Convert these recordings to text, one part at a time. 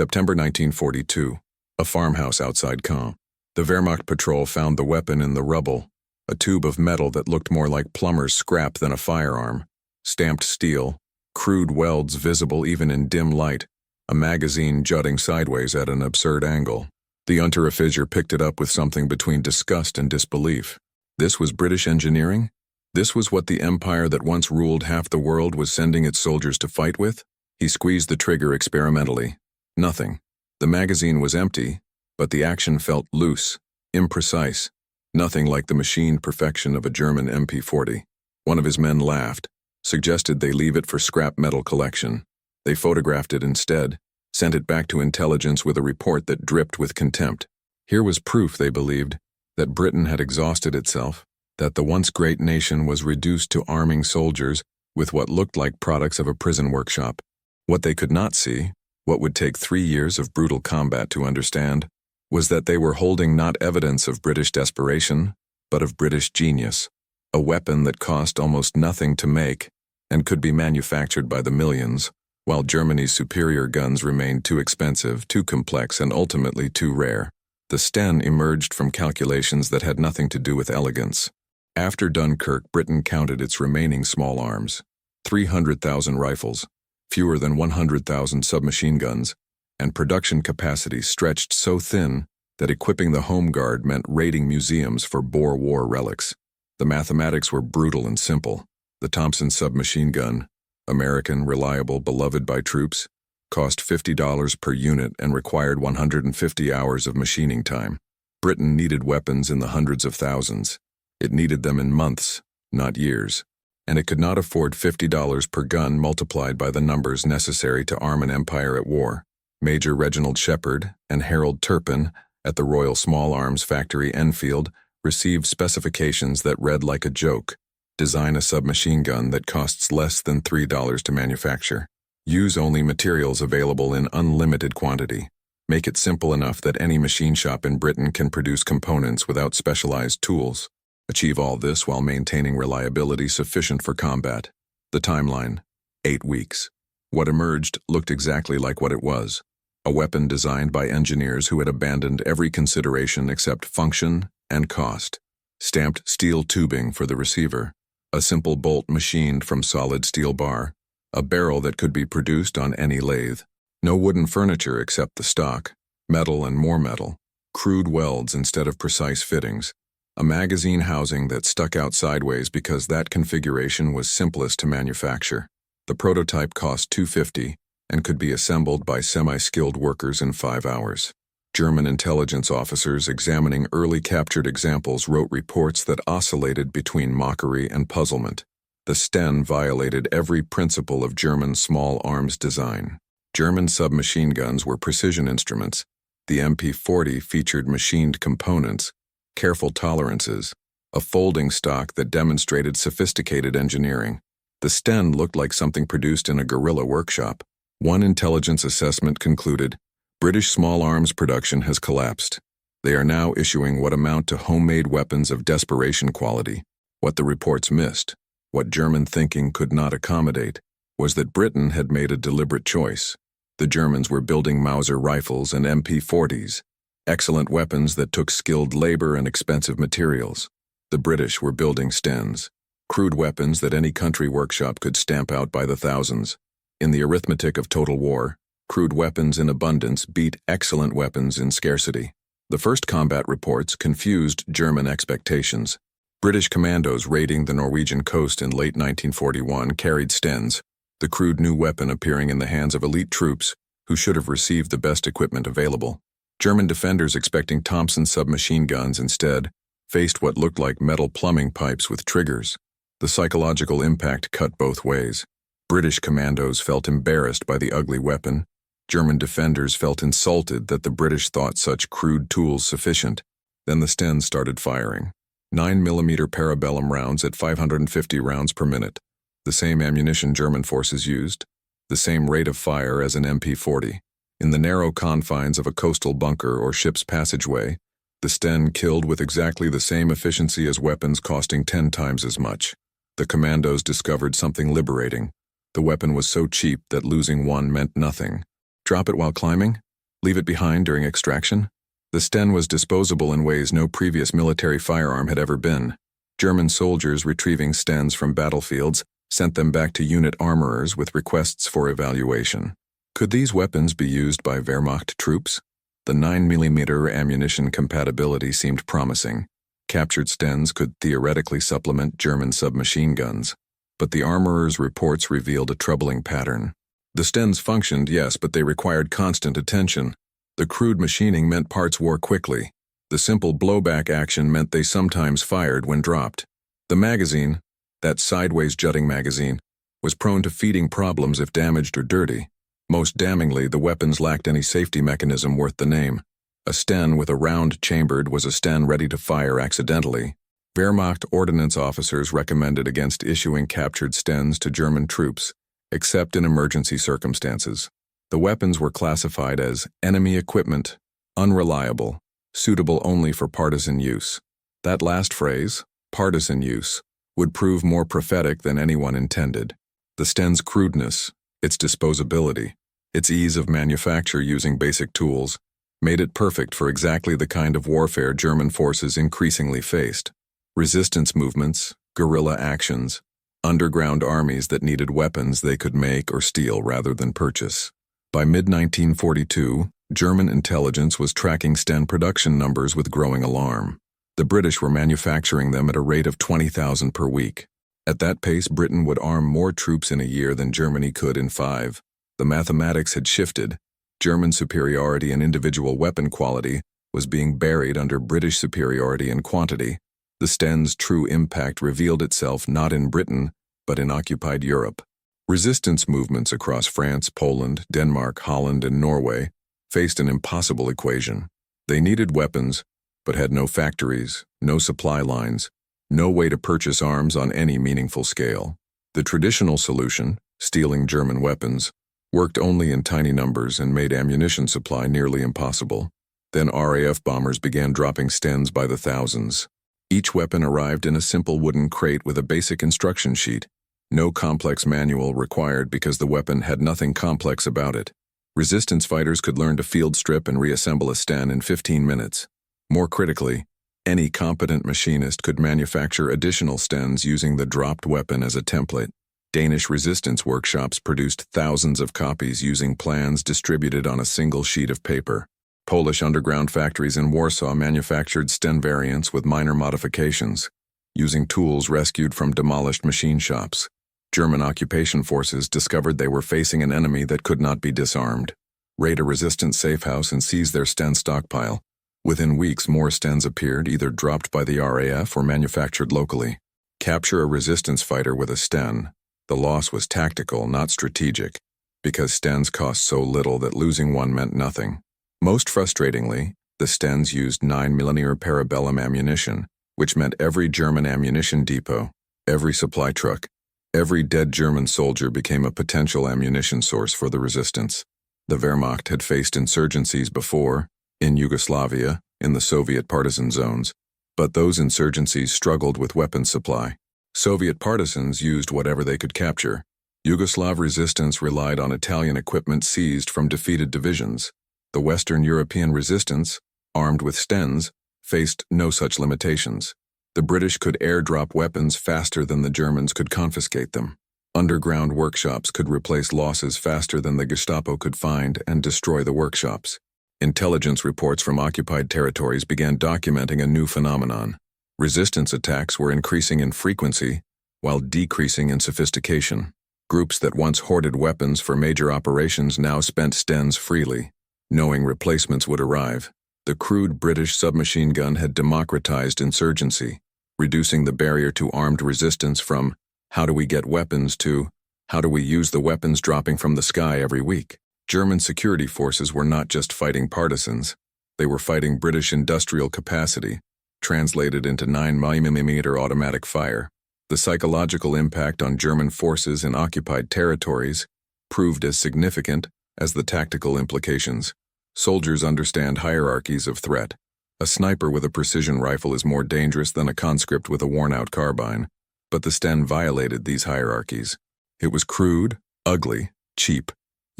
September 1942. A farmhouse outside Caen. The Wehrmacht patrol found the weapon in the rubble, a tube of metal that looked more like plumber's scrap than a firearm. Stamped steel, crude welds visible even in dim light, a magazine jutting sideways at an absurd angle. The Unteroffizier picked it up with something between disgust and disbelief. This was British engineering? This was what the empire that once ruled half the world was sending its soldiers to fight with? He squeezed the trigger experimentally. Nothing. The magazine was empty, but the action felt loose, imprecise. Nothing like the machined perfection of a German MP40. One of his men laughed, suggested they leave it for scrap metal collection. They photographed it instead, sent it back to intelligence with a report that dripped with contempt. Here was proof, they believed, that Britain had exhausted itself, that the once great nation was reduced to arming soldiers with what looked like products of a prison workshop. What they could not see, what would take 3 years of brutal combat to understand, was that they were holding not evidence of British desperation, but of British genius, a weapon that cost almost nothing to make and could be manufactured by the millions, while Germany's superior guns remained too expensive, too complex, and ultimately too rare. The Sten emerged from calculations that had nothing to do with elegance. After Dunkirk, Britain counted its remaining small arms: 300,000 rifles, fewer than 100,000 submachine guns, and production capacity stretched so thin that equipping the Home Guard meant raiding museums for Boer War relics. The mathematics were brutal and simple. The Thompson submachine gun, American, reliable, beloved by troops, cost $50 per unit and required 150 hours of machining time. Britain needed weapons in the hundreds of thousands. It needed them in months, not years. And it could not afford $50 per gun multiplied by the numbers necessary to arm an empire at war. Major Reginald Shepherd and Harold Turpin at the Royal Small Arms Factory Enfield received specifications that read like a joke. Design a submachine gun that costs less than $3 to manufacture. Use only materials available in unlimited quantity. Make it simple enough that any machine shop in Britain can produce components without specialized tools. Achieve all this while maintaining reliability sufficient for combat. The timeline: 8 weeks. What emerged looked exactly like what it was. A weapon designed by engineers who had abandoned every consideration except function and cost. Stamped steel tubing for the receiver. A simple bolt machined from solid steel bar. A barrel that could be produced on any lathe. No wooden furniture except the stock. Metal and more metal. Crude welds instead of precise fittings. A magazine housing that stuck out sideways because that configuration was simplest to manufacture. The prototype cost $250 and could be assembled by semi-skilled workers in 5 hours. German intelligence officers examining early captured examples wrote reports that oscillated between mockery and puzzlement. The Sten violated every principle of German small arms design. German submachine guns were precision instruments. The MP40 featured machined components, careful tolerances, a folding stock that demonstrated sophisticated engineering. The Sten looked like something produced in a guerrilla workshop. One intelligence assessment concluded, British small arms production has collapsed. They are now issuing what amount to homemade weapons of desperation quality. What the reports missed, what German thinking could not accommodate, was that Britain had made a deliberate choice. The Germans were building Mauser rifles and MP40s, excellent weapons that took skilled labor and expensive materials. The British were building Stens, crude weapons that any country workshop could stamp out by the thousands. In the arithmetic of total war, crude weapons in abundance beat excellent weapons in scarcity. The first combat reports confused German expectations. British commandos raiding the Norwegian coast in late 1941 carried Stens, the crude new weapon appearing in the hands of elite troops who should have received the best equipment available. German defenders expecting Thompson submachine guns instead faced what looked like metal plumbing pipes with triggers. The psychological impact cut both ways. British commandos felt embarrassed by the ugly weapon. German defenders felt insulted that the British thought such crude tools sufficient. Then the Stens started firing. 9mm parabellum rounds at 550 rounds per minute. The same ammunition German forces used. The same rate of fire as an MP40. In the narrow confines of a coastal bunker or ship's passageway, the Sten killed with exactly the same efficiency as weapons costing 10 times as much. The commandos discovered something liberating. The weapon was so cheap that losing one meant nothing. Drop it while climbing? Leave it behind during extraction? The Sten was disposable in ways no previous military firearm had ever been. German soldiers retrieving Stens from battlefields sent them back to unit armorers with requests for evaluation. Could these weapons be used by Wehrmacht troops? The 9mm ammunition compatibility seemed promising. Captured Stens could theoretically supplement German submachine guns. But the armorers' reports revealed a troubling pattern. The Stens functioned, yes, but they required constant attention. The crude machining meant parts wore quickly. The simple blowback action meant they sometimes fired when dropped. The magazine, that sideways jutting magazine, was prone to feeding problems if damaged or dirty. Most damningly, the weapons lacked any safety mechanism worth the name. A Sten with a round chambered was a Sten ready to fire accidentally. Wehrmacht ordnance officers recommended against issuing captured Stens to German troops, except in emergency circumstances. The weapons were classified as enemy equipment, unreliable, suitable only for partisan use. That last phrase, partisan use, would prove more prophetic than anyone intended. The Sten's crudeness, its disposability, its ease of manufacture using basic tools, made it perfect for exactly the kind of warfare German forces increasingly faced. Resistance movements, guerrilla actions, underground armies that needed weapons they could make or steal rather than purchase. By mid-1942, German intelligence was tracking Sten production numbers with growing alarm. The British were manufacturing them at a rate of 20,000 per week. At that pace, Britain would arm more troops in a year than Germany could in 5. The mathematics had shifted. German superiority in individual weapon quality was being buried under British superiority in quantity. The Sten's true impact revealed itself not in Britain, but in occupied Europe. Resistance movements across France, Poland, Denmark, Holland, and Norway faced an impossible equation. They needed weapons, but had no factories, no supply lines, no way to purchase arms on any meaningful scale. The traditional solution, stealing German weapons, worked only in tiny numbers and made ammunition supply nearly impossible. Then RAF bombers began dropping Stens by the thousands. Each weapon arrived in a simple wooden crate with a basic instruction sheet. No complex manual required because the weapon had nothing complex about it. Resistance fighters could learn to field strip and reassemble a Sten in 15 minutes. More critically, any competent machinist could manufacture additional Stens using the dropped weapon as a template. Danish resistance workshops produced thousands of copies using plans distributed on a single sheet of paper. Polish underground factories in Warsaw manufactured Sten variants with minor modifications, using tools rescued from demolished machine shops. German occupation forces discovered they were facing an enemy that could not be disarmed. Raid a resistance safe house and seize their Sten stockpile. Within weeks, more Stens appeared, either dropped by the RAF or manufactured locally. Capture a resistance fighter with a Sten. The loss was tactical, not strategic, because Stens cost so little that losing one meant nothing. Most frustratingly, the Stens used 9mm parabellum ammunition, which meant every German ammunition depot, every supply truck, every dead German soldier became a potential ammunition source for the resistance. The Wehrmacht had faced insurgencies before, in Yugoslavia, in the Soviet partisan zones, but those insurgencies struggled with weapons supply. Soviet partisans used whatever they could capture. Yugoslav resistance relied on Italian equipment seized from defeated divisions. The Western European resistance, armed with Stens, faced no such limitations. The British could airdrop weapons faster than the Germans could confiscate them. Underground workshops could replace losses faster than the Gestapo could find and destroy the workshops. Intelligence reports from occupied territories began documenting a new phenomenon. Resistance attacks were increasing in frequency, while decreasing in sophistication. Groups that once hoarded weapons for major operations now spent Stens freely, knowing replacements would arrive. The crude British submachine gun had democratized insurgency, reducing the barrier to armed resistance from, how do we get weapons, to, how do we use the weapons dropping from the sky every week? German security forces were not just fighting partisans. They were fighting British industrial capacity, translated into 9mm automatic fire. The psychological impact on German forces in occupied territories proved as significant as the tactical implications. Soldiers understand hierarchies of threat. A sniper with a precision rifle is more dangerous than a conscript with a worn-out carbine, but the Sten violated these hierarchies. It was crude, ugly, cheap,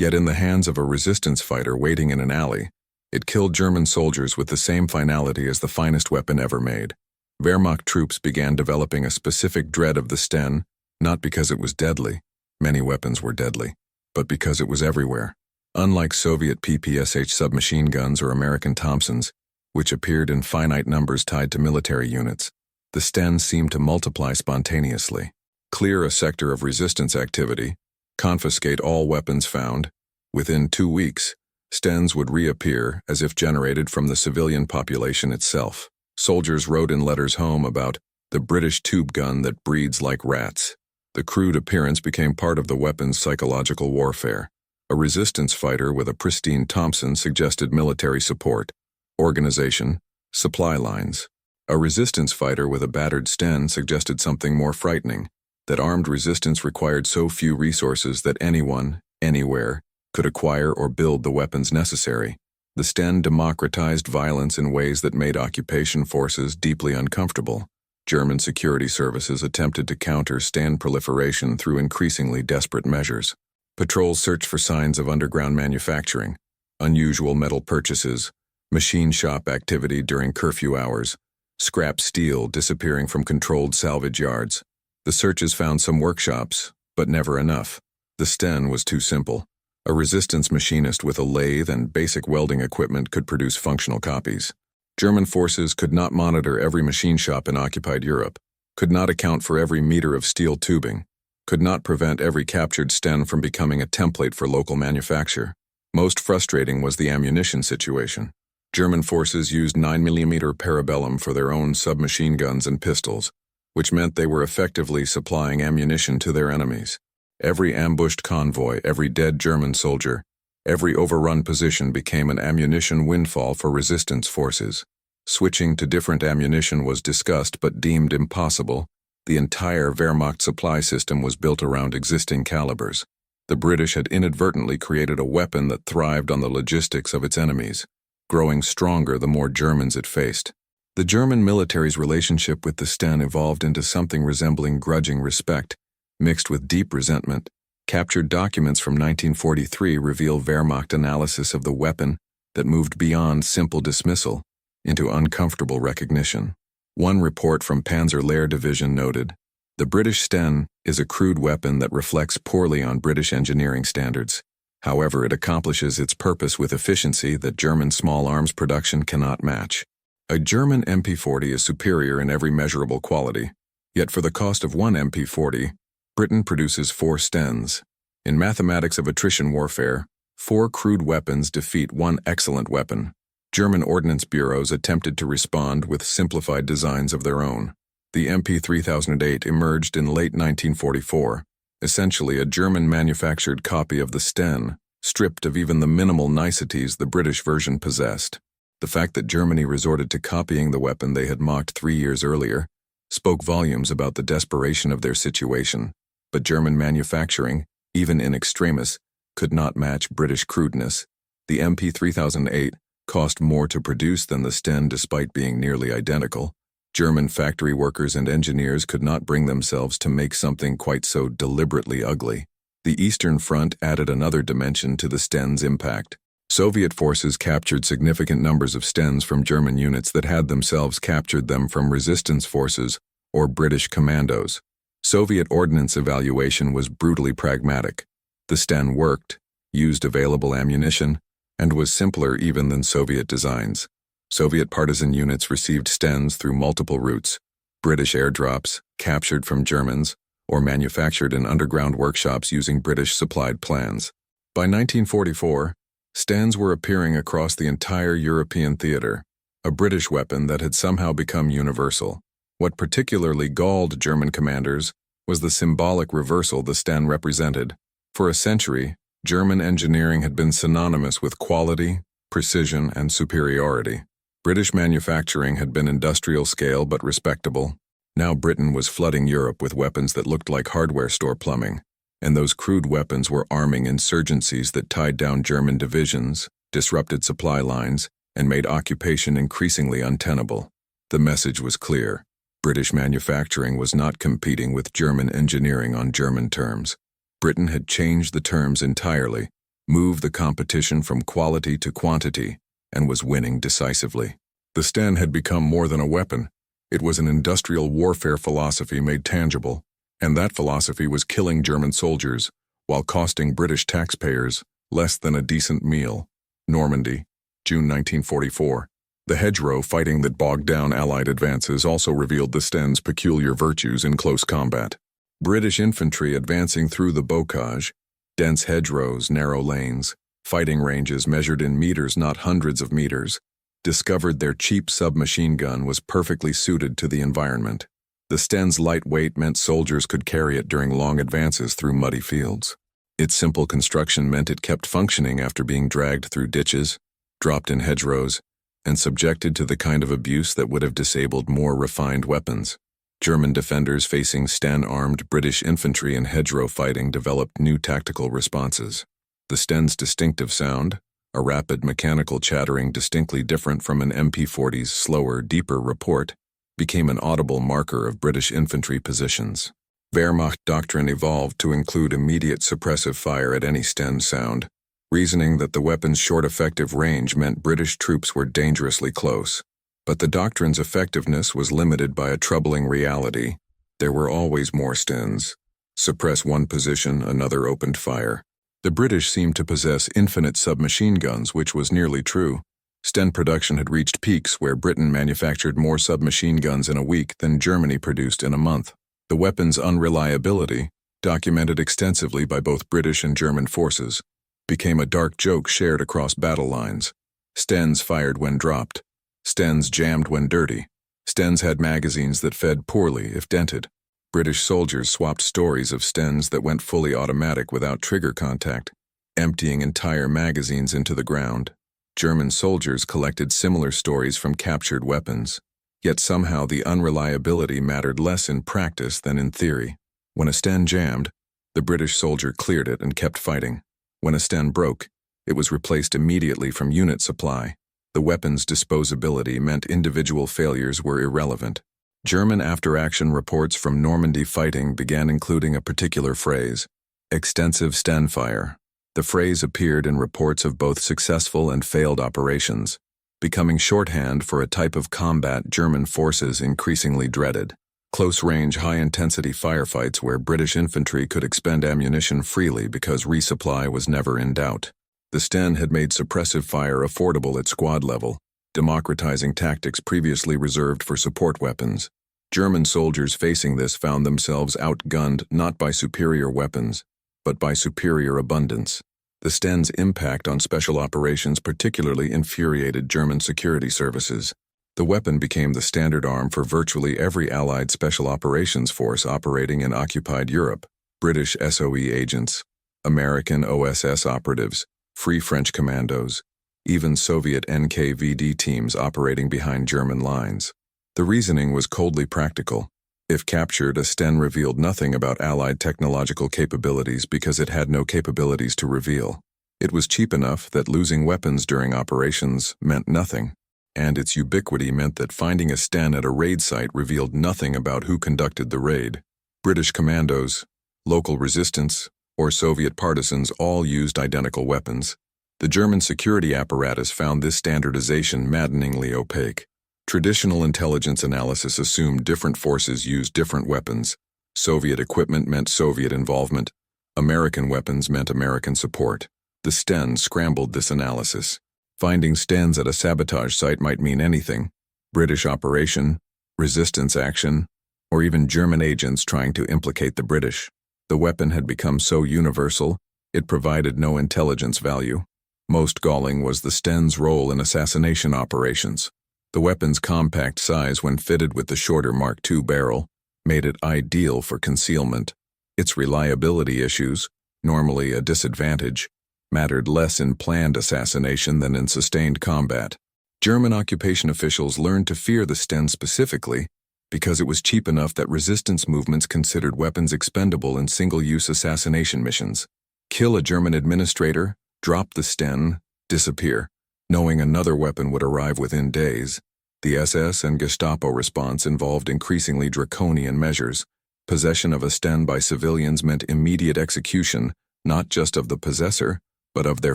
Yet in the hands of a resistance fighter waiting in an alley, it killed German soldiers with the same finality as the finest weapon ever made. Wehrmacht troops began developing a specific dread of the Sten, not because it was deadly, many weapons were deadly, but because it was everywhere. Unlike Soviet PPSH submachine guns or American Thompsons, which appeared in finite numbers tied to military units, the Sten seemed to multiply spontaneously. Clear a sector of resistance activity, confiscate all weapons found. Within 2 weeks, Stens would reappear as if generated from the civilian population itself. Soldiers wrote in letters home about the British tube gun that breeds like rats. The crude appearance became part of the weapon's psychological warfare. A resistance fighter with a pristine Thompson suggested military support, organization, supply lines. A resistance fighter with a battered Sten suggested something more frightening, that armed resistance required so few resources that anyone, anywhere, could acquire or build the weapons necessary. The Sten democratized violence in ways that made occupation forces deeply uncomfortable. German security services attempted to counter Sten proliferation through increasingly desperate measures. Patrols searched for signs of underground manufacturing, unusual metal purchases, machine shop activity during curfew hours, scrap steel disappearing from controlled salvage yards. The searches found some workshops, but never enough. The Sten was too simple. A resistance machinist with a lathe and basic welding equipment could produce functional copies. German forces could not monitor every machine shop in occupied Europe, could not account for every meter of steel tubing, could not prevent every captured Sten from becoming a template for local manufacture. Most frustrating was the ammunition situation. German forces used 9mm parabellum for their own submachine guns and pistols, which meant they were effectively supplying ammunition to their enemies. Every ambushed convoy, every dead German soldier, every overrun position became an ammunition windfall for resistance forces. Switching to different ammunition was discussed but deemed impossible. The entire Wehrmacht supply system was built around existing calibers. The British had inadvertently created a weapon that thrived on the logistics of its enemies, growing stronger the more Germans it faced. The German military's relationship with the Sten evolved into something resembling grudging respect, mixed with deep resentment. Captured documents from 1943 reveal Wehrmacht analysis of the weapon that moved beyond simple dismissal into uncomfortable recognition. One report from Panzer Lehr Division noted, "The British Sten is a crude weapon that reflects poorly on British engineering standards. However, it accomplishes its purpose with efficiency that German small arms production cannot match." A German MP40 is superior in every measurable quality, yet for the cost of one MP40, Britain produces 4 Stens. In mathematics of attrition warfare, 4 crude weapons defeat 1 excellent weapon. German ordnance bureaus attempted to respond with simplified designs of their own. The MP3008 emerged in late 1944, essentially a German-manufactured copy of the Sten, stripped of even the minimal niceties the British version possessed. The fact that Germany resorted to copying the weapon they had mocked 3 years earlier spoke volumes about the desperation of their situation. But German manufacturing, even in extremis, could not match British crudeness. The MP3008 cost more to produce than the Sten despite being nearly identical. German factory workers and engineers could not bring themselves to make something quite so deliberately ugly. The Eastern Front added another dimension to the Sten's impact. Soviet forces captured significant numbers of Stens from German units that had themselves captured them from resistance forces or British commandos. Soviet ordnance evaluation was brutally pragmatic. The Sten worked, used available ammunition, and was simpler even than Soviet designs. Soviet partisan units received Stens through multiple routes: British airdrops, captured from Germans, or manufactured in underground workshops using British-supplied plans. By 1944, Stens were appearing across the entire European theater, a British weapon that had somehow become universal. What particularly galled German commanders was the symbolic reversal the Sten represented. For a century, German engineering had been synonymous with quality, precision, and superiority. British manufacturing had been industrial scale but respectable. Now Britain was flooding Europe with weapons that looked like hardware store plumbing, and those crude weapons were arming insurgencies that tied down German divisions, disrupted supply lines, and made occupation increasingly untenable. The message was clear. British manufacturing was not competing with German engineering on German terms. Britain had changed the terms entirely, moved the competition from quality to quantity, and was winning decisively. The Sten had become more than a weapon. It was an industrial warfare philosophy made tangible, and that philosophy was killing German soldiers while costing British taxpayers less than a decent meal. Normandy, June 1944. The hedgerow fighting that bogged down Allied advances also revealed the Sten's peculiar virtues in close combat. British infantry advancing through the bocage, dense hedgerows, narrow lanes, fighting ranges measured in meters, not hundreds of meters, discovered their cheap submachine gun was perfectly suited to the environment. The Sten's light weight meant soldiers could carry it during long advances through muddy fields. Its simple construction meant it kept functioning after being dragged through ditches, dropped in hedgerows, and subjected to the kind of abuse that would have disabled more refined weapons. German defenders facing Sten-armed British infantry in hedgerow fighting developed new tactical responses. The Sten's distinctive sound, a rapid mechanical chattering distinctly different from an MP-40's slower, deeper report, became an audible marker of British infantry positions. Wehrmacht doctrine evolved to include immediate suppressive fire at any Sten sound, reasoning that the weapon's short effective range meant British troops were dangerously close. But the doctrine's effectiveness was limited by a troubling reality. There were always more Stens. Suppress one position, another opened fire. The British seemed to possess infinite submachine guns, which was nearly true. Sten production had reached peaks where Britain manufactured more submachine guns in a week than Germany produced in a month. The weapon's unreliability, documented extensively by both British and German forces, became a dark joke shared across battle lines. Stens fired when dropped. Stens jammed when dirty. Stens had magazines that fed poorly if dented. British soldiers swapped stories of Stens that went fully automatic without trigger contact, emptying entire magazines into the ground. German soldiers collected similar stories from captured weapons. Yet somehow the unreliability mattered less in practice than in theory. When a Sten jammed, the British soldier cleared it and kept fighting. When a Sten broke, it was replaced immediately from unit supply. The weapon's disposability meant individual failures were irrelevant. German after-action reports from Normandy fighting began including a particular phrase, extensive Sten fire. The phrase appeared in reports of both successful and failed operations, becoming shorthand for a type of combat German forces increasingly dreaded. Close-range, high-intensity firefights where British infantry could expend ammunition freely because resupply was never in doubt. The Sten had made suppressive fire affordable at squad level, democratizing tactics previously reserved for support weapons. German soldiers facing this found themselves outgunned not by superior weapons, but by superior abundance. The Sten's impact on special operations particularly infuriated German security services. The weapon became the standard arm for virtually every Allied special operations force operating in occupied Europe: British SOE agents, American OSS operatives, Free French commandos, even Soviet NKVD teams operating behind German lines. The reasoning was coldly practical. If captured, a Sten revealed nothing about Allied technological capabilities because it had no capabilities to reveal. It was cheap enough that losing weapons during operations meant nothing, and its ubiquity meant that finding a Sten at a raid site revealed nothing about who conducted the raid. British commandos, local resistance, or Soviet partisans all used identical weapons. The German security apparatus found this standardization maddeningly opaque. Traditional intelligence analysis assumed different forces used different weapons. Soviet equipment meant Soviet involvement. American weapons meant American support. The Sten scrambled this analysis. Finding Stens at a sabotage site might mean anything: British operation, resistance action, or even German agents trying to implicate the British. The weapon had become so universal, it provided no intelligence value. Most galling was the Sten's role in assassination operations. The weapon's compact size when fitted with the shorter Mark II barrel made it ideal for concealment. Its reliability issues, normally a disadvantage, mattered less in planned assassination than in sustained combat. German occupation officials learned to fear the Sten specifically because it was cheap enough that resistance movements considered weapons expendable in single-use assassination missions. Kill a German administrator, drop the Sten, disappear, knowing another weapon would arrive within days. The SS and Gestapo response involved increasingly draconian measures. Possession of a Sten by civilians meant immediate execution, not just of the possessor, but of their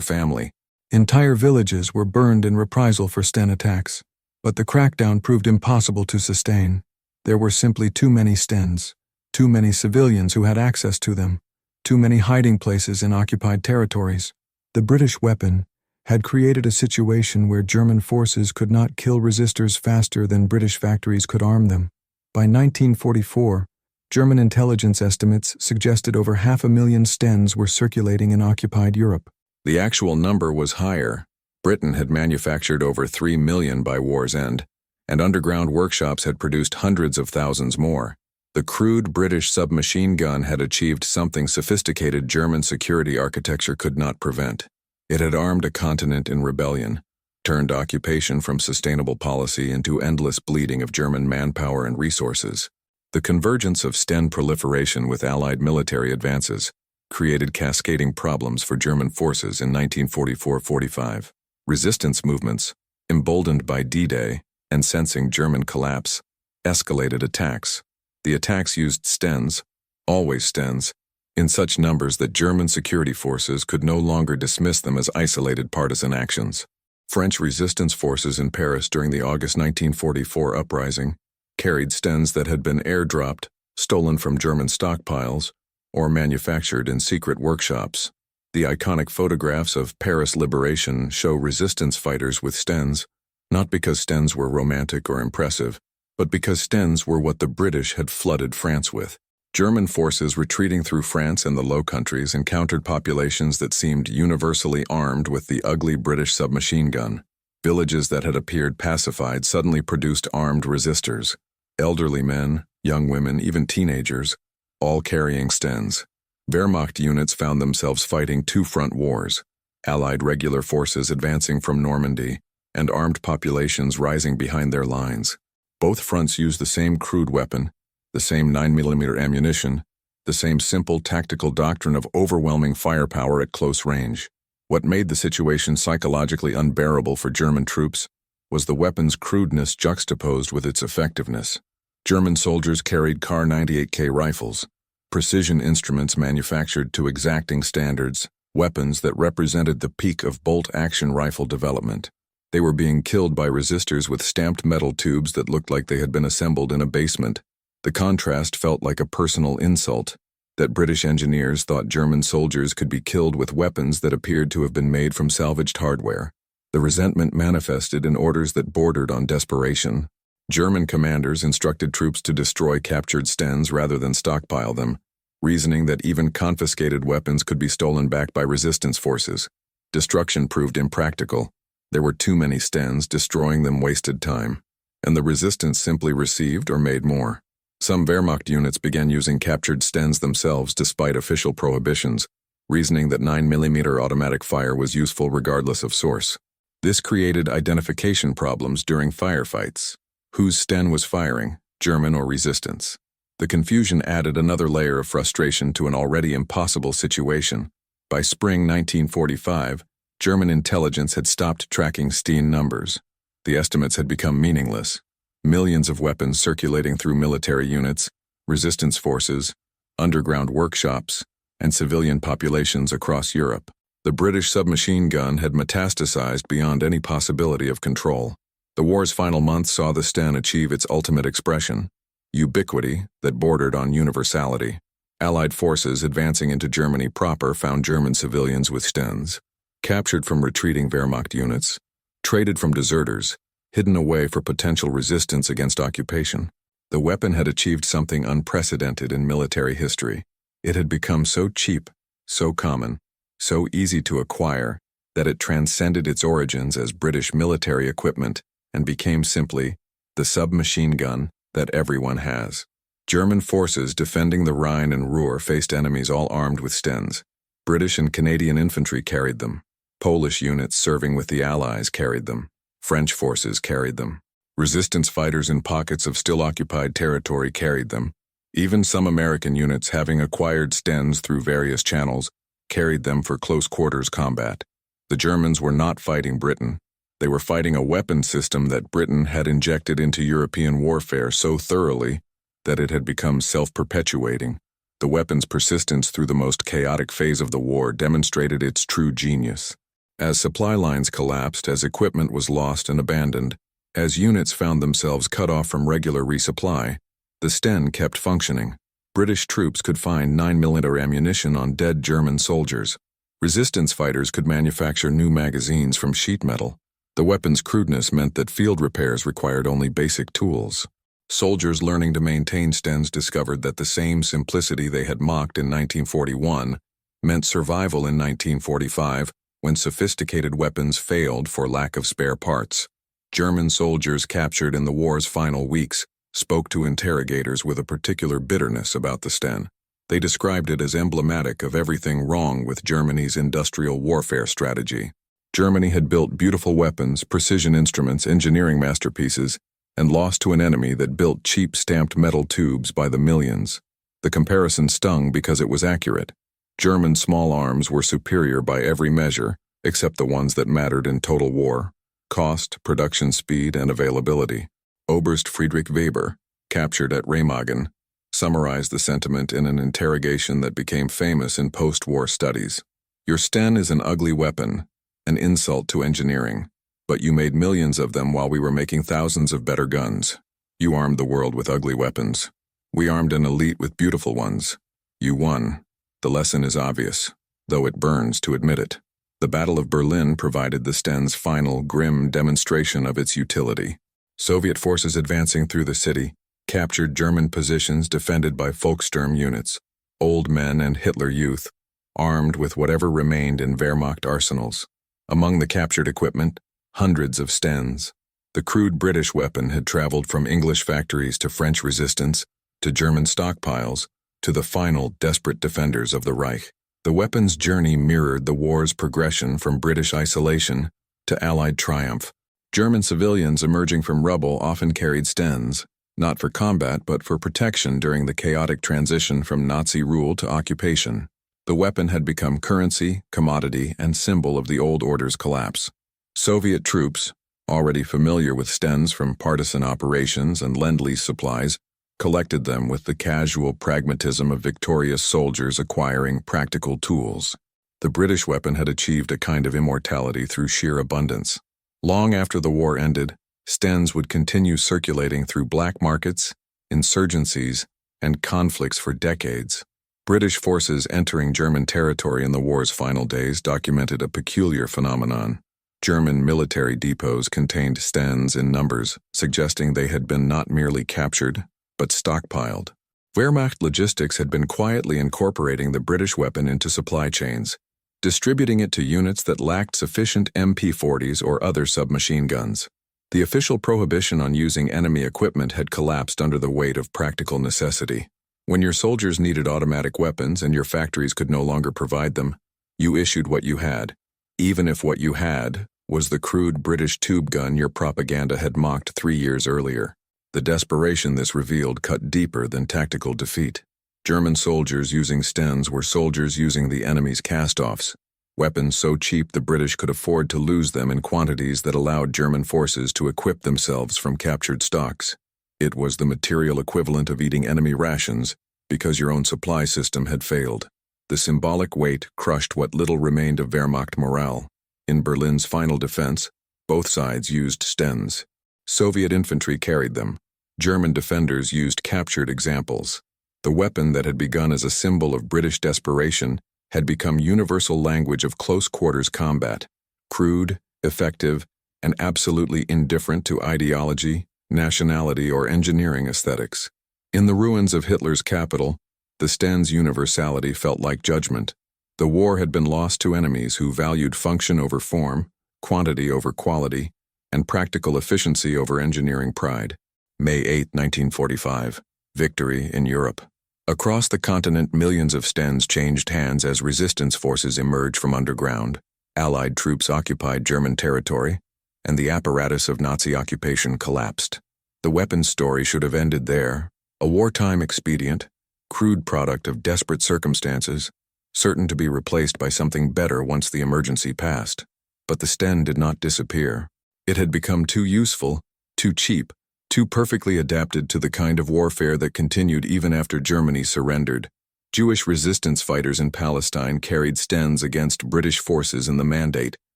family. Entire villages were burned in reprisal for Sten attacks, but the crackdown proved impossible to sustain. There were simply too many Stens, too many civilians who had access to them, too many hiding places in occupied territories. The British weapon had created a situation where German forces could not kill resistors faster than British factories could arm them. By 1944, German intelligence estimates suggested over 500,000 Stens were circulating in occupied Europe. The actual number was higher. Britain had manufactured over 3 million by war's end, and underground workshops had produced hundreds of thousands more. The crude British submachine gun had achieved something sophisticated German security architecture could not prevent. It had armed a continent in rebellion, turned occupation from sustainable policy into endless bleeding of German manpower and resources. The convergence of Sten proliferation with Allied military advances created cascading problems for German forces in 1944-45. Resistance movements, emboldened by D-Day and sensing German collapse, escalated attacks. The attacks used Stens, always Stens, in such numbers that German security forces could no longer dismiss them as isolated partisan actions. French resistance forces in Paris during the August 1944 uprising carried Stens that had been airdropped, stolen from German stockpiles, or manufactured in secret workshops. The iconic photographs of Paris liberation show resistance fighters with Stens, not because Stens were romantic or impressive, but because Stens were what the British had flooded France with. German forces retreating through France and the Low Countries encountered populations that seemed universally armed with the ugly British submachine gun. Villages that had appeared pacified suddenly produced armed resistors. Elderly men, young women, even teenagers, all carrying Stens. Wehrmacht units found themselves fighting two front wars, Allied regular forces advancing from Normandy and armed populations rising behind their lines. Both fronts used the same crude weapon, the same 9mm ammunition, the same simple tactical doctrine of overwhelming firepower at close range. What made the situation psychologically unbearable for German troops was the weapon's crudeness juxtaposed with its effectiveness. German soldiers carried Kar 98K rifles, precision instruments manufactured to exacting standards, weapons that represented the peak of bolt-action rifle development. They were being killed by resistors with stamped metal tubes that looked like they had been assembled in a basement. The contrast felt like a personal insult, that British engineers thought German soldiers could be killed with weapons that appeared to have been made from salvaged hardware. The resentment manifested in orders that bordered on desperation. German commanders instructed troops to destroy captured Stens rather than stockpile them, reasoning that even confiscated weapons could be stolen back by resistance forces. Destruction proved impractical. There were too many Stens, destroying them wasted time, and the resistance simply received or made more. Some Wehrmacht units began using captured Stens themselves despite official prohibitions, reasoning that 9mm automatic fire was useful regardless of source. This created identification problems during firefights. Whose Sten was firing, German or resistance? The confusion added another layer of frustration to an already impossible situation. By spring 1945, German intelligence had stopped tracking Sten numbers. The estimates had become meaningless. Millions of weapons circulating through military units, resistance forces, underground workshops, and civilian populations across Europe. The British submachine gun had metastasized beyond any possibility of control. The war's final months saw the Sten achieve its ultimate expression, ubiquity that bordered on universality. Allied forces advancing into Germany proper found German civilians with Stens, captured from retreating Wehrmacht units, traded from deserters, hidden away for potential resistance against occupation. The weapon had achieved something unprecedented in military history. It had become so cheap, so common, so easy to acquire, that it transcended its origins as British military equipment and became simply the submachine gun that everyone has. German forces defending the Rhine and Ruhr faced enemies all armed with Stens. British and Canadian infantry carried them. Polish units serving with the Allies carried them. French forces carried them. Resistance fighters in pockets of still-occupied territory carried them. Even some American units, having acquired Stens through various channels, carried them for close-quarters combat. The Germans were not fighting Britain. They were fighting a weapon system that Britain had injected into European warfare so thoroughly that it had become self-perpetuating. The weapon's persistence through the most chaotic phase of the war demonstrated its true genius. As supply lines collapsed, as equipment was lost and abandoned, as units found themselves cut off from regular resupply, the Sten kept functioning. British troops could find 9mm ammunition on dead German soldiers. Resistance fighters could manufacture new magazines from sheet metal. The weapon's crudeness meant that field repairs required only basic tools. Soldiers learning to maintain Stens discovered that the same simplicity they had mocked in 1941 meant survival in 1945 when sophisticated weapons failed for lack of spare parts. German soldiers captured in the war's final weeks spoke to interrogators with a particular bitterness about the Sten. They described it as emblematic of everything wrong with Germany's industrial warfare strategy. Germany had built beautiful weapons, precision instruments, engineering masterpieces, and lost to an enemy that built cheap stamped metal tubes by the millions. The comparison stung because it was accurate. German small arms were superior by every measure, except the ones that mattered in total war: cost, production speed, and availability. Oberst Friedrich Weber, captured at Remagen, summarized the sentiment in an interrogation that became famous in post-war studies. Your Sten is an ugly weapon, an insult to engineering, but you made millions of them while we were making thousands of better guns. You armed the world with ugly weapons. We armed an elite with beautiful ones. You won. The lesson is obvious, though it burns to admit it. The Battle of Berlin provided the Sten's final, grim demonstration of its utility. Soviet forces advancing through the city captured German positions defended by Volkssturm units, old men and Hitler youth, armed with whatever remained in Wehrmacht arsenals. Among the captured equipment, hundreds of Stens. The crude British weapon had traveled from English factories to French resistance, to German stockpiles, to the final desperate defenders of the Reich. The weapon's journey mirrored the war's progression from British isolation to Allied triumph. German civilians emerging from rubble often carried Stens, not for combat but for protection during the chaotic transition from Nazi rule to occupation. The weapon had become currency, commodity, and symbol of the old order's collapse. Soviet troops, already familiar with Stens from partisan operations and Lend-Lease supplies, collected them with the casual pragmatism of victorious soldiers acquiring practical tools. The British weapon had achieved a kind of immortality through sheer abundance. Long after the war ended, Stens would continue circulating through black markets, insurgencies, and conflicts for decades. British forces entering German territory in the war's final days documented a peculiar phenomenon. German military depots contained Stens in numbers, suggesting they had been not merely captured, but stockpiled. Wehrmacht logistics had been quietly incorporating the British weapon into supply chains, distributing it to units that lacked sufficient MP-40s or other submachine guns. The official prohibition on using enemy equipment had collapsed under the weight of practical necessity. When your soldiers needed automatic weapons and your factories could no longer provide them, you issued what you had, even if what you had was the crude British tube gun your propaganda had mocked 3 years earlier. The desperation this revealed cut deeper than tactical defeat. German soldiers using Stens were soldiers using the enemy's cast-offs, weapons so cheap the British could afford to lose them in quantities that allowed German forces to equip themselves from captured stocks. It was the material equivalent of eating enemy rations because your own supply system had failed. The symbolic weight crushed what little remained of Wehrmacht morale. In Berlin's final defense, both sides used Stens. Soviet infantry carried them. German defenders used captured examples. The weapon that had begun as a symbol of British desperation had become universal language of close-quarters combat, crude, effective, and absolutely indifferent to ideology, nationality, or engineering aesthetics. In the ruins of Hitler's capital, the Sten's universality felt like judgment. The war had been lost to enemies who valued function over form, quantity over quality, and practical efficiency over engineering pride. May 8, 1945. Victory in Europe. Across the continent, millions of Stens changed hands as resistance forces emerged from underground. Allied troops occupied German territory, and the apparatus of Nazi occupation collapsed. The weapons story should have ended there, a wartime expedient, crude product of desperate circumstances, certain to be replaced by something better once the emergency passed. But the Sten did not disappear. It had become too useful, too cheap, too perfectly adapted to the kind of warfare that continued even after Germany surrendered. Jewish resistance fighters in Palestine carried Stens against British forces in the Mandate.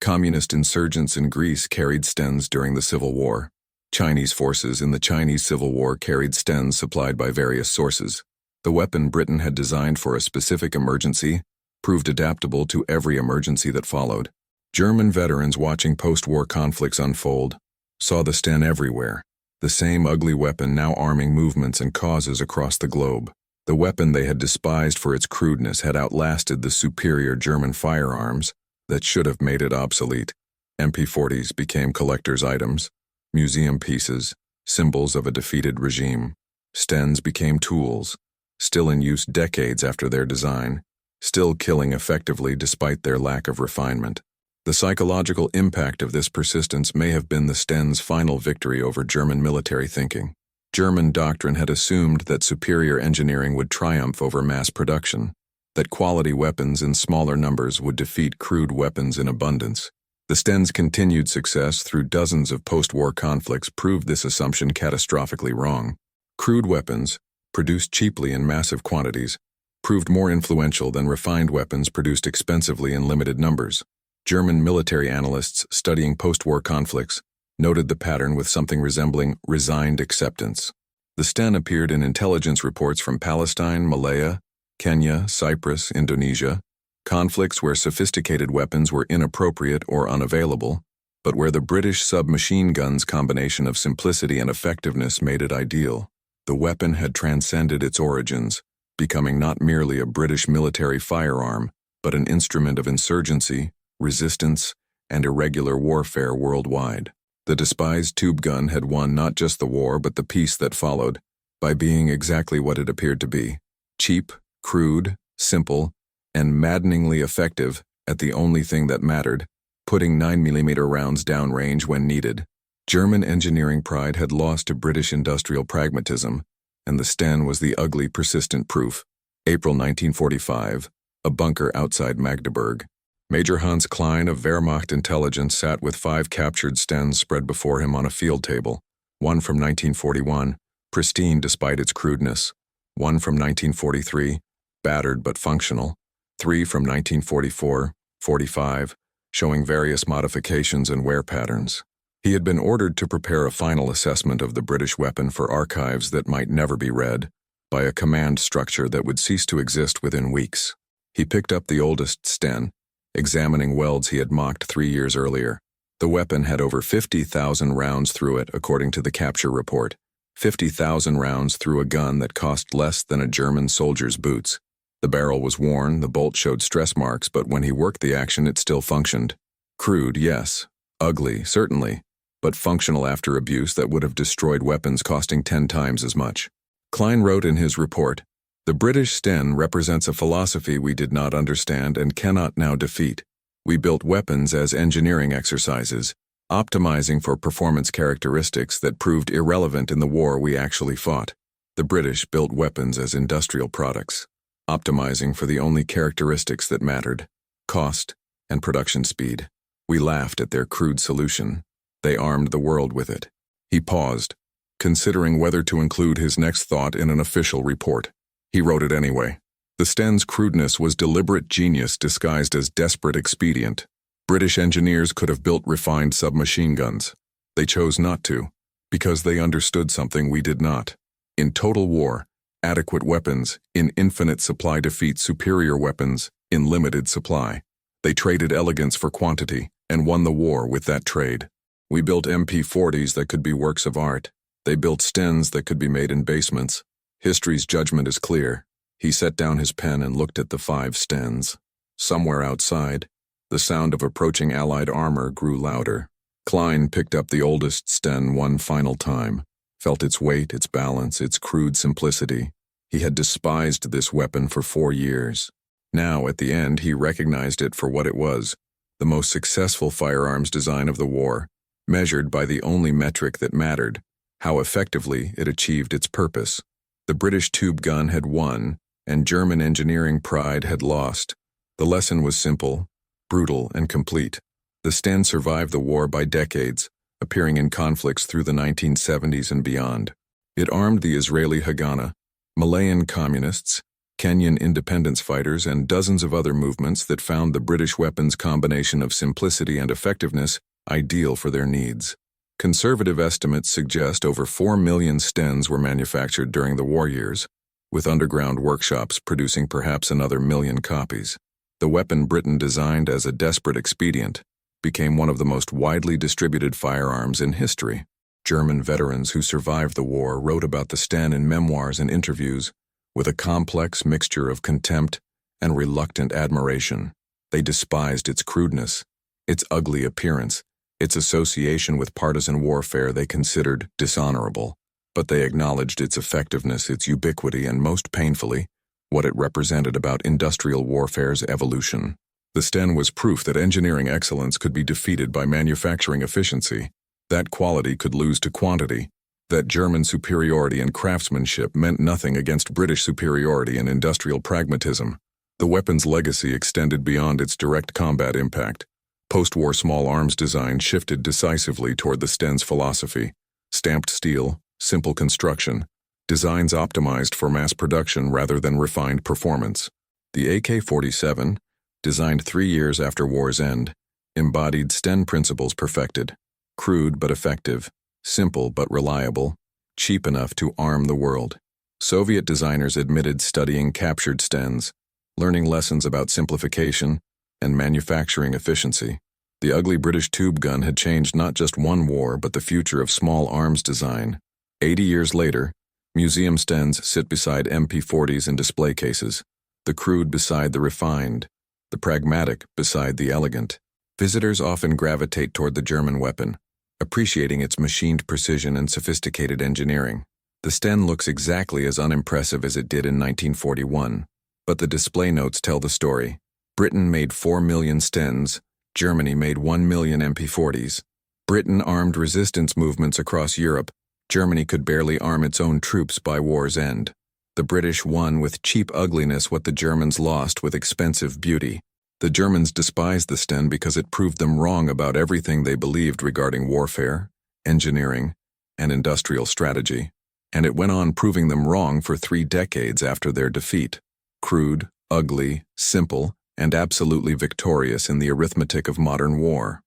Communist insurgents in Greece carried Stens during the Civil War. Chinese forces in the Chinese Civil War carried Stens supplied by various sources. The weapon Britain had designed for a specific emergency proved adaptable to every emergency that followed. German veterans watching post-war conflicts unfold saw the Sten everywhere, the same ugly weapon now arming movements and causes across the globe. The weapon they had despised for its crudeness had outlasted the superior German firearms that should have made it obsolete. MP40s became collector's items, museum pieces, symbols of a defeated regime. Stens became tools, still in use decades after their design, still killing effectively despite their lack of refinement. The psychological impact of this persistence may have been the Sten's final victory over German military thinking. German doctrine had assumed that superior engineering would triumph over mass production, that quality weapons in smaller numbers would defeat crude weapons in abundance. The Sten's continued success through dozens of post-war conflicts proved this assumption catastrophically wrong. Crude weapons, produced cheaply in massive quantities, proved more influential than refined weapons produced expensively in limited numbers. German military analysts studying post-war conflicts noted the pattern with something resembling resigned acceptance. The Sten appeared in intelligence reports from Palestine, Malaya, Kenya, Cyprus, Indonesia, conflicts where sophisticated weapons were inappropriate or unavailable, but where the British submachine guns' combination of simplicity and effectiveness made it ideal. The weapon had transcended its origins, becoming not merely a British military firearm, but an instrument of insurgency, resistance, and irregular warfare worldwide. The despised tube gun had won not just the war but the peace that followed, by being exactly what it appeared to be: cheap, crude, simple, and maddeningly effective at the only thing that mattered, putting 9mm rounds downrange when needed. German engineering pride had lost to British industrial pragmatism, and the Sten was the ugly, persistent proof. April 1945, a bunker outside Magdeburg. Major Hans Klein of Wehrmacht intelligence sat with 5 captured Stens spread before him on a field table, one from 1941, pristine despite its crudeness, one from 1943, battered but functional, 3 from 1944, 45, showing various modifications and wear patterns. He had been ordered to prepare a final assessment of the British weapon for archives that might never be read, by a command structure that would cease to exist within weeks. He picked up the oldest Sten, examining welds he had mocked 3 years earlier. The weapon had over 50,000 rounds through it, according to the capture report. 50,000 rounds through a gun that cost less than a German soldier's boots. The barrel was worn, the bolt showed stress marks, but when he worked the action it still functioned. Crude, yes. Ugly, certainly. But functional after abuse that would have destroyed weapons costing 10 times as much. Klein wrote in his report, "The British Sten represents a philosophy we did not understand and cannot now defeat. We built weapons as engineering exercises, optimizing for performance characteristics that proved irrelevant in the war we actually fought. The British built weapons as industrial products, optimizing for the only characteristics that mattered: cost and production speed. We laughed at their crude solution. They armed the world with it." He paused, considering whether to include his next thought in an official report. He wrote it anyway. The Sten's crudeness was deliberate genius disguised as desperate expedient. British engineers could have built refined submachine guns. They chose not to, because they understood something we did not. In total war, adequate weapons in infinite supply defeat superior weapons in limited supply. They traded elegance for quantity and won the war with that trade. We built MP40s that could be works of art. They built Stens that could be made in basements. History's judgment is clear. He set down his pen and looked at the 5 Stens. Somewhere outside, the sound of approaching Allied armor grew louder. Klein picked up the oldest Sten one final time, felt its weight, its balance, its crude simplicity. He had despised this weapon for 4 years. Now, at the end, he recognized it for what it was: the most successful firearms design of the war, measured by the only metric that mattered: how effectively it achieved its purpose. The British tube gun had won, and German engineering pride had lost. The lesson was simple, brutal, and complete. The Sten survived the war by decades, appearing in conflicts through the 1970s and beyond. It armed the Israeli Haganah, Malayan communists, Kenyan independence fighters, and dozens of other movements that found the British weapons' combination of simplicity and effectiveness ideal for their needs. Conservative estimates suggest over 4 million Stens were manufactured during the war years, with underground workshops producing perhaps another million copies. The weapon Britain designed as a desperate expedient became one of the most widely distributed firearms in history. German veterans who survived the war wrote about the Sten in memoirs and interviews with a complex mixture of contempt and reluctant admiration. They despised its crudeness, its ugly appearance, its association with partisan warfare they considered dishonorable, but they acknowledged its effectiveness, its ubiquity, and most painfully, what it represented about industrial warfare's evolution. The Sten was proof that engineering excellence could be defeated by manufacturing efficiency, that quality could lose to quantity, that German superiority in craftsmanship meant nothing against British superiority in industrial pragmatism. The weapon's legacy extended beyond its direct combat impact. Post-war small arms design shifted decisively toward the Sten's philosophy: stamped steel, simple construction, designs optimized for mass production rather than refined performance. The AK-47, designed 3 years after war's end, embodied Sten principles perfected: crude but effective, simple but reliable, cheap enough to arm the world. Soviet designers admitted studying captured Stens, learning lessons about simplification and manufacturing efficiency. The ugly British tube gun had changed not just one war but the future of small arms design. 80 years later, museum Stens sit beside MP40s in display cases, the crude beside the refined, the pragmatic beside the elegant. Visitors often gravitate toward the German weapon, appreciating its machined precision and sophisticated engineering. The Sten looks exactly as unimpressive as it did in 1941, but the display notes tell the story. Britain made 4 million Stens, Germany made 1 million MP40s. Britain armed resistance movements across Europe. Germany could barely arm its own troops by war's end. The British won with cheap ugliness what the Germans lost with expensive beauty. The Germans despised the Sten because it proved them wrong about everything they believed regarding warfare, engineering, and industrial strategy. And it went on proving them wrong for 3 decades after their defeat. Crude, ugly, simple, and absolutely victorious in the arithmetic of modern war.